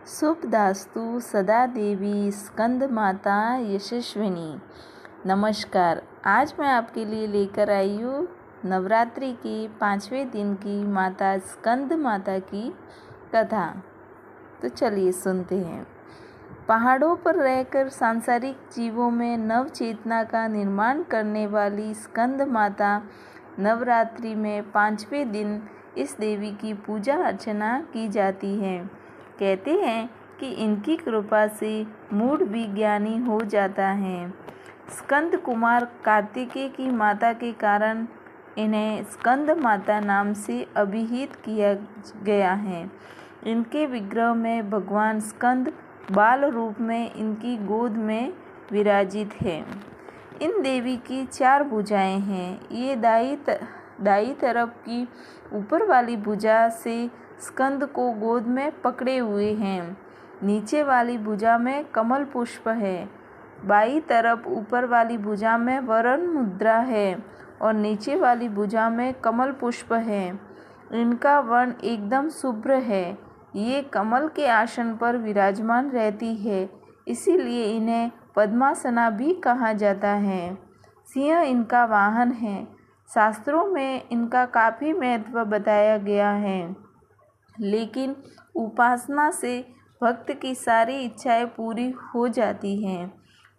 शुभदास्तु सदा देवी स्कंद माता यशस्विनी। नमस्कार, आज मैं आपके लिए लेकर आई हूँ नवरात्रि के 5वें दिन की माता स्कंद माता की कथा। तो चलिए सुनते हैं। पहाड़ों पर रहकर सांसारिक जीवों में नव चेतना का निर्माण करने वाली स्कंद माता नवरात्रि में 5वें दिन इस देवी की पूजा अर्चना की जाती है। कहते हैं कि इनकी कृपा से मूढ़ भी ज्ञानी हो जाता है। स्कंद कुमार कार्तिकेय की माता के कारण इन्हें स्कंद माता नाम से अभिहित किया गया है। इनके विग्रह में भगवान स्कंद बाल रूप में इनकी गोद में विराजित है। इन देवी की 4 भुजाएं हैं। ये दाई तरफ की ऊपर वाली भुजा से स्कंद को गोद में पकड़े हुए हैं। नीचे वाली भुजा में कमल पुष्प है। बाई तरफ ऊपर वाली भुजा में वरण मुद्रा है और नीचे वाली भुजा में कमल पुष्प है। इनका वर्ण एकदम शुभ्र है। ये कमल के आसन पर विराजमान रहती है, इसीलिए इन्हें पद्मासना भी कहा जाता है। सिंह इनका वाहन है। शास्त्रों में इनका काफ़ी महत्व बताया गया है, लेकिन उपासना से भक्त की सारी इच्छाएं पूरी हो जाती हैं।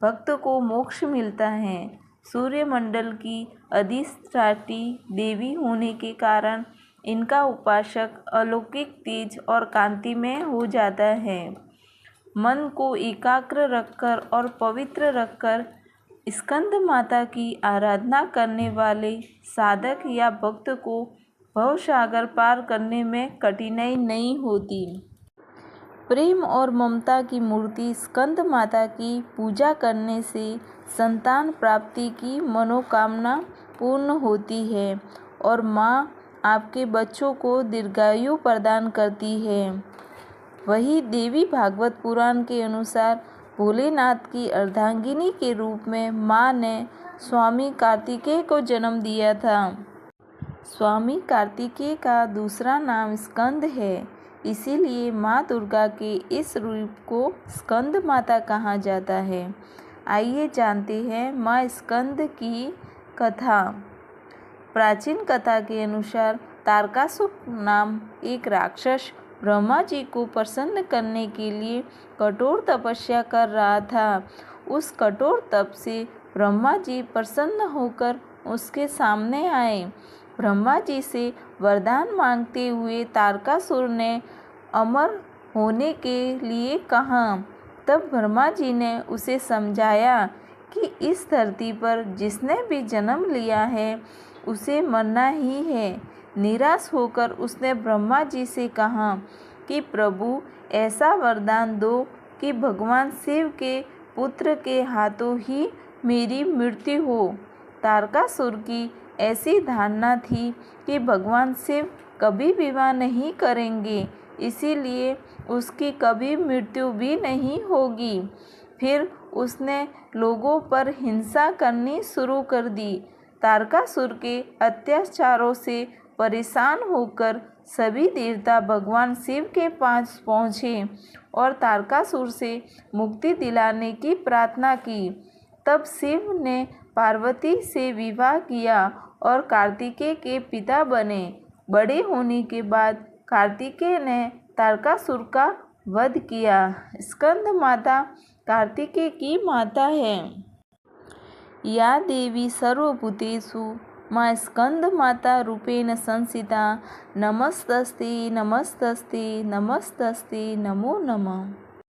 भक्त को मोक्ष मिलता है। सूर्यमंडल की अधिष्ठात्री देवी होने के कारण इनका उपासक अलौकिक तेज और कांति में हो जाता है। मन को एकाग्र रखकर और पवित्र रखकर स्कंद माता की आराधना करने वाले साधक या भक्त को भवसागर पार करने में कठिनाई नहीं होती। प्रेम और ममता की मूर्ति स्कंद माता की पूजा करने से संतान प्राप्ति की मनोकामना पूर्ण होती है और माँ आपके बच्चों को दीर्घायु प्रदान करती है। वही देवी भागवत पुराण के अनुसार भोलेनाथ की अर्धांगिनी के रूप में माँ ने स्वामी कार्तिकेय को जन्म दिया था। स्वामी कार्तिकेय का दूसरा नाम स्कंद है, इसीलिए माँ दुर्गा के इस रूप को स्कंद माता कहा जाता है। आइए जानते हैं माँ स्कंद की कथा। प्राचीन कथा के अनुसार तारकासुर नाम एक राक्षस ब्रह्मा जी को प्रसन्न करने के लिए कठोर तपस्या कर रहा था। उस कठोर तप से ब्रह्मा जी प्रसन्न होकर उसके सामने आए। ब्रह्मा जी से वरदान मांगते हुए तारकासुर ने अमर होने के लिए कहा। तब ब्रह्मा जी ने उसे समझाया कि इस धरती पर जिसने भी जन्म लिया है उसे मरना ही है। निराश होकर उसने ब्रह्मा जी से कहा कि प्रभु ऐसा वरदान दो कि भगवान शिव के पुत्र के हाथों ही मेरी मृत्यु हो। तारकासुर की ऐसी धारणा थी कि भगवान शिव कभी विवाह नहीं करेंगे, इसीलिए उसकी कभी मृत्यु भी नहीं होगी। फिर उसने लोगों पर हिंसा करनी शुरू कर दी। तारकासुर के अत्याचारों से परेशान होकर सभी देवता भगवान शिव के पास पहुँचे और तारकासुर से मुक्ति दिलाने की प्रार्थना की। तब शिव ने पार्वती से विवाह किया और कार्तिकेय के पिता बने। बड़े होने के बाद कार्तिकेय ने तारकासुर का वध किया। स्कंद माता कार्तिकेय की माता है। या देवी सर्वभूतेषु माँ स्कंद माता रूपेण संस्थिता। नमस्तस्ते नमस्तस्ते नमस्तस्ते नमो नमः।